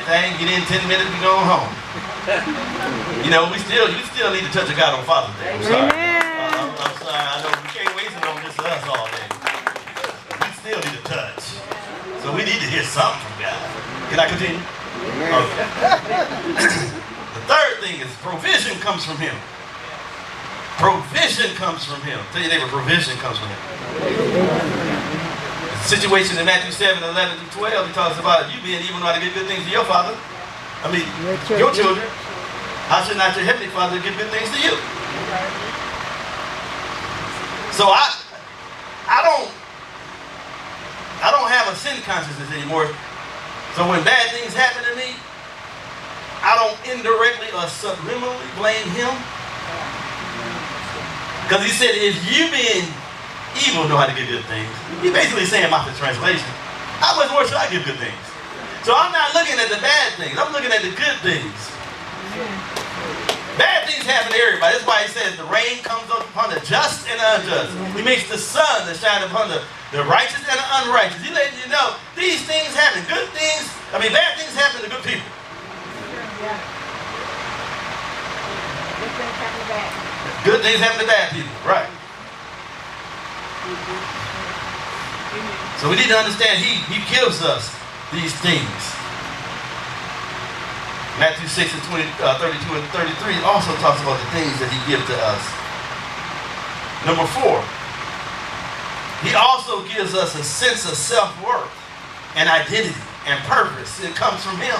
thing, get in 10 minutes, we go home. You know, you still need to touch a God on Father's Day. I'm sorry. I'm sorry. I know we can't waste it on just us all day. We still need to touch. So we need to hear something from God. Can I continue? Okay. The third thing is provision comes from Him. Provision comes from Him. Tell your neighbor, provision comes from Him. The situation in Matthew 7, 11 through 12, He talks about you being evil, know how to give good things to your father. I mean, your children. How should not your heavenly Father give good things to you? So I don't have a sin consciousness anymore. So when bad things happen to me, I don't indirectly or subliminally blame Him. Because He said, if you being evil know how to give good things, He's basically saying, Moffett translation, how much more should I give good things? So I'm not looking at the bad things. I'm looking at the good things. Bad things happen to everybody. That's why He says the rain comes upon the just and the unjust. He makes the sun to shine upon the righteous and the unrighteous. He's letting you know these things happen. Good things, bad things happen to good people. Good things happen to bad people, right? So we need to understand He gives us these things. Matthew 6 and 32 and 33 also talks about the things that He gives to us. Number 4, He also gives us a sense of self-worth and identity and purpose. It comes from Him.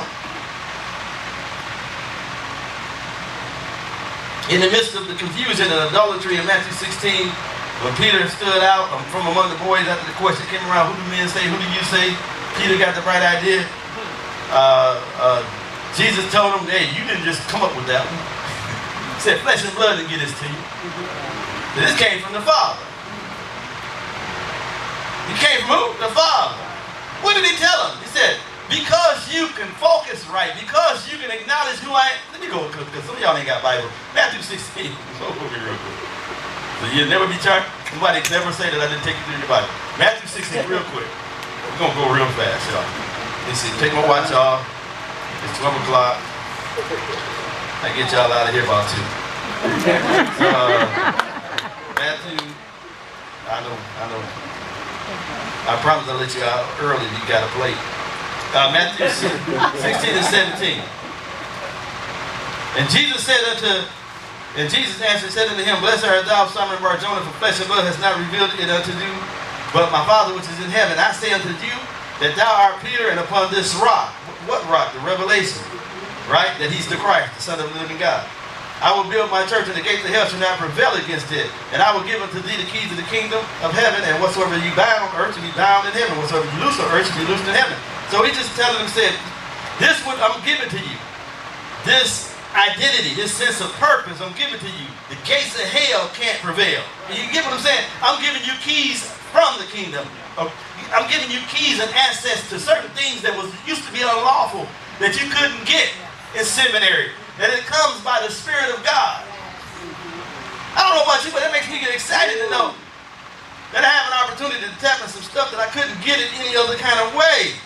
In the midst of the confusion and idolatry in Matthew 16, when Peter stood out from among the boys after the question came around, who do men say, who do you say? Peter got the right idea. Jesus told him, hey, you didn't just come up with that one. He said, flesh and blood didn't get this to you. This came from the Father. It came from who? The Father. What did He tell him? He said, because you can focus right, because you can acknowledge who I am. Let me go, because some of y'all ain't got Bible. Matthew 16. Go over here real quick. So you'll never be charged. Somebody never say that I didn't take you through your Bible. Matthew 16, real quick. We're going to go real fast, y'all. Let's see. Take my watch off. It's 12 o'clock. I get y'all out of here about 2. Matthew, I know. I promise I'll let you out early if you got a plate. Matthew 16 and 17. And Jesus answered and said unto him, blessed art thou, Simon Bar-Jonah, for flesh and blood has not revealed it unto you, but my Father which is in heaven. I say unto you that thou art Peter, and upon this rock, what rock? The revelation, right? That He's the Christ, the Son of the living God. I will build my church, and the gates of hell shall not prevail against it. And I will give unto thee the keys of the kingdom of heaven, and whatsoever you bind on earth shall be bound in heaven. Whatsoever you loose on earth shall be loosed in heaven. So He's just telling them, said, this what I'm giving to you. This identity, this sense of purpose, I'm giving to you. The gates of hell can't prevail. You get what I'm saying? I'm giving you keys from the kingdom. I'm giving you keys and access to certain things that used to be unlawful, that you couldn't get in seminary. And it comes by the Spirit of God. I don't know about you, but that makes me get excited to know that I have an opportunity to tap into some stuff that I couldn't get it any other kind of way.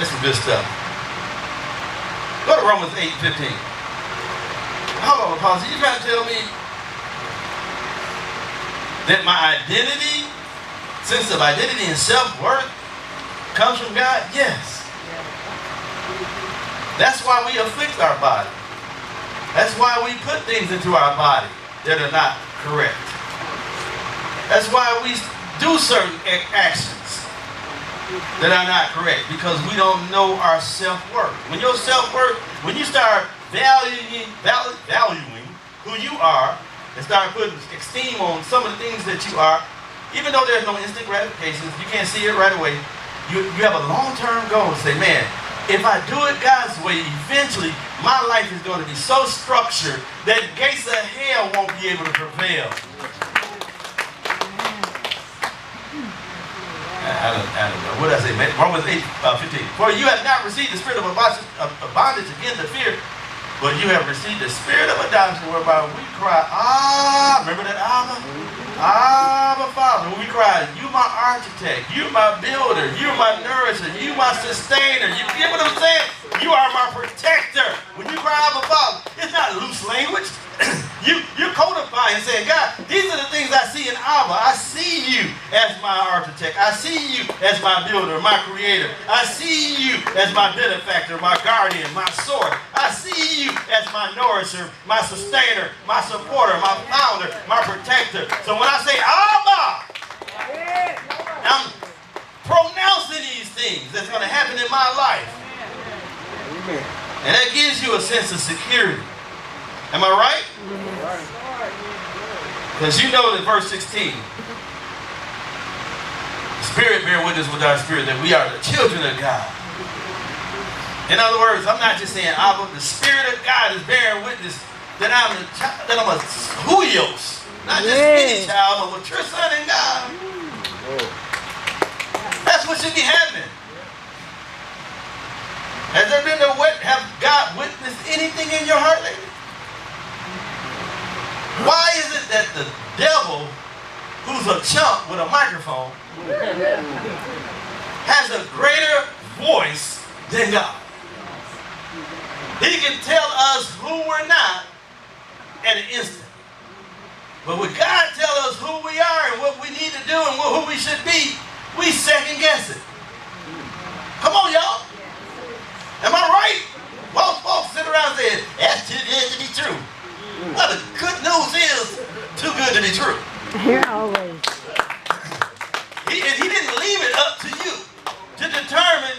That's some good stuff. Go to Romans 8:15. Hold on, Apostle. You trying to tell me that my identity, sense of identity and self-worth comes from God? Yes. That's why we afflict our body. That's why we put things into our body that are not correct. That's why we do certain actions that are not correct, because we don't know our self-worth. When your self-worth, when you start valuing who you are and start putting esteem on some of the things that you are, even though there's no instant gratification, you can't see it right away, you have a long-term goal to say, man, if I do it God's way, eventually my life is going to be so structured that gates of hell won't be able to prevail. I don't know. What did I say? Romans 8:15. For you have not received the spirit of bondage again to fear, but you have received the spirit of adoption, whereby we cry, ah, remember that Abba? Abba Father, when we cry, you my architect, you my builder, you my nourisher, you my sustainer. You get what I'm saying? You are my protector. When you cry Abba Father, it's not loose language. You're codifying, saying, God, these are the things I see in Abba. I see you as my architect. I see you as my builder, my creator. I see you as my benefactor, my guardian, my source. I see you as my nourisher, my sustainer, my supporter, my founder, my protector. So when I say Abba, I'm pronouncing these things that's going to happen in my life. And that gives you a sense of security. Am I right? Because you know that verse 16, the Spirit bear witness with our spirit that we are the children of God. In other words, I'm not just saying Abba, the Spirit of God is bearing witness that I'm a huios, not just any child, I'm a true son in God. That's what should be happening. Has there been have God witnessed anything in your heart lately? Why is it that the devil, who's a chump with a microphone, has a greater voice than God? He can tell us who we're not at an instant. But when God tells us who we are and what we need to do and who we should be, we second guess it. Come on, y'all. Am I right? Most folks sit around saying, that's too good to be true. Well, the good news is too good to be true. Here always. He didn't leave it up to you to determine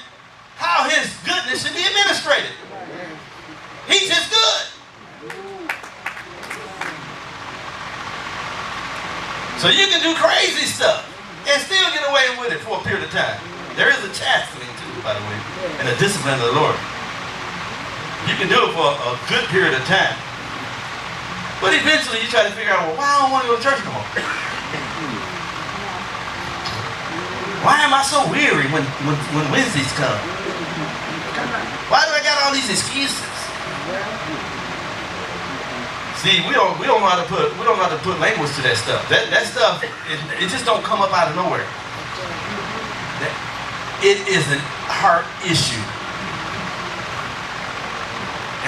how his goodness should be administrated. He's just good. So you can do crazy stuff and still get away with it for a period of time. There is a chastening too, by the way, and a discipline of the Lord. You can do it for a good period of time. But eventually you try to figure out, well, why I don't want to go to church no more? Why am I so weary when Wednesdays come? Why do I got all these excuses? See, we don't know how to put language to that stuff. That stuff, it just don't come up out of nowhere. It is a heart issue.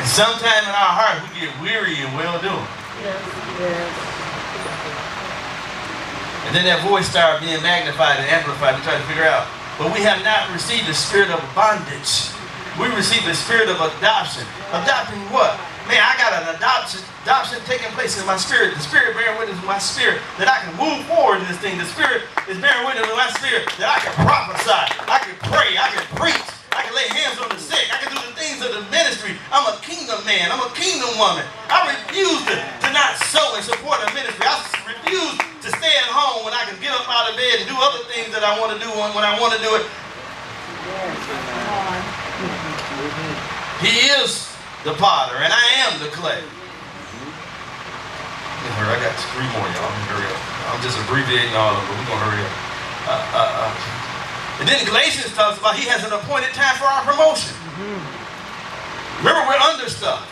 And sometimes in our heart we get weary and well-doing. And then that voice starts being magnified and amplified. We try to figure out. But we have not received the spirit of bondage. We received the spirit of adoption. Adopting what? Man, I got an adoption taking place in my spirit. The Spirit bearing witness with my spirit that I can move forward in this thing. The Spirit is bearing witness with my spirit that I can prophesy. I can pray. I can preach. I can lay hands on the sick. I can do the things of the ministry. I'm a kingdom man. I'm a kingdom woman. I refuse to not sow and support a ministry. I refuse to stay at home when I can get up out of bed and do other things that I want to do when I want to do it. He is the potter, and I am the clay. I got 3 more, y'all. I'm gonna hurry up. I'm just abbreviating all of them, but we're gonna hurry up. And then Galatians talks about he has an appointed time for our promotion. Remember, we're under stuff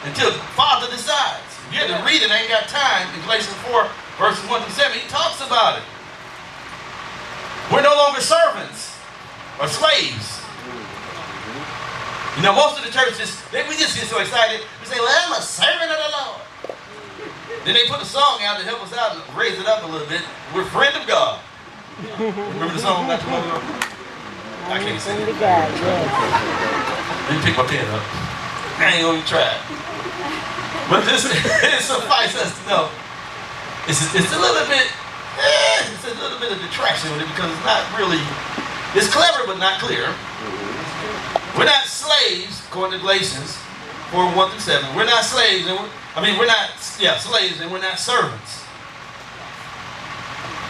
until Father decides. You have to read it, I ain't got time. In Galatians 4, verses 1 through 7, he talks about it. We're no longer servants or slaves. You know, most of the churches, we just get so excited. We say, well, I'm a servant of the Lord. Then they put a song out to help us out and raise it up a little bit. We're friend of God. Remember the song not too long ago? I can't sing it. Let me pick my pen up. I ain't gonna try it. But this it suffices us to know. It's a little bit, it's a little bit of detraction with it because it's not really, it's clever but not clear. We're not slaves, according to Galatians 4, 1 through 7. We're not slaves, and we're not slaves, and we're not servants.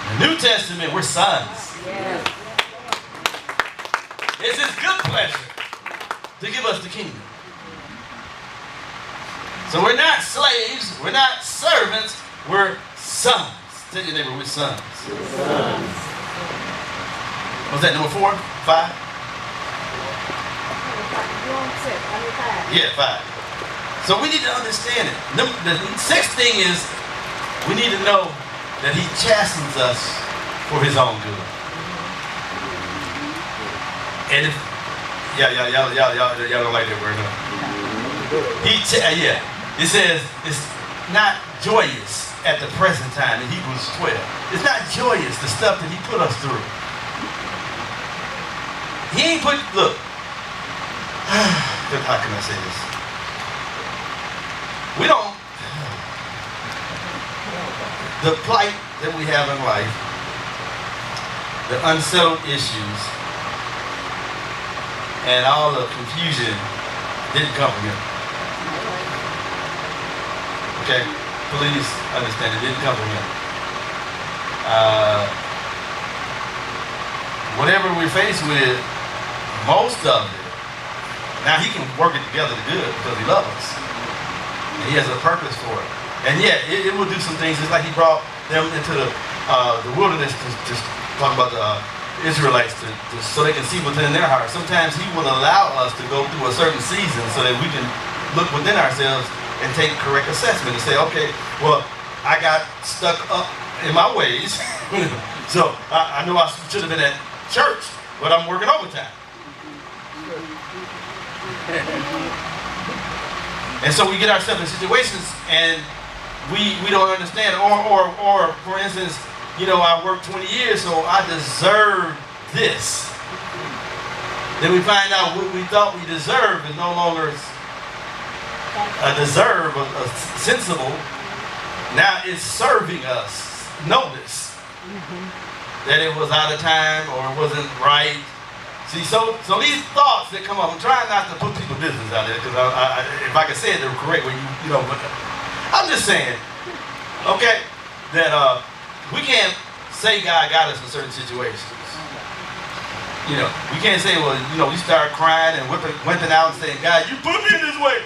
In the New Testament, we're sons. Yes. It's his good pleasure to give us the kingdom. So we're not slaves, we're not servants, we're sons. Tell your neighbor, we're sons. Was that number 4? 5? Yeah, 5. So we need to understand it. The 6th thing is we need to know that he chastens us for his own good. And if, y'all don't like that word, no? It says it's not joyous at the present time in Hebrews 12. It's not joyous, the stuff that he put us through. He ain't put, look, how can I say this? We don't, the plight that we have in life, the unsettled issues, and all the confusion didn't come from him. Okay? Please understand, it didn't come from him. Whatever we're faced with, most of it, now he can work it together to good because he loves us. And he has a purpose for it. And yeah, it will do some things. It's like he brought them into the wilderness to talk about the Israelites so they can see what's in their heart. Sometimes he will allow us to go through a certain season so that we can look within ourselves and take correct assessment and say, okay, well, I got stuck up in my ways. So I know I should have been at church, but I'm working overtime. And so we get ourselves in situations and we don't understand, or for instance, you know, I worked 20 years, so I deserve this. Then we find out what we thought we deserved is no longer a deserve, a sensible. Now it's serving us notice that it was out of time or it wasn't right. See, so these thoughts that come up, I'm trying not to put people's business out there because if I can say it the correct way, you know, but I'm just saying, okay, that we can't say God got us in certain situations. You know, we can't say, well, you know, we start crying and whipping out and saying, God, you put me in this way.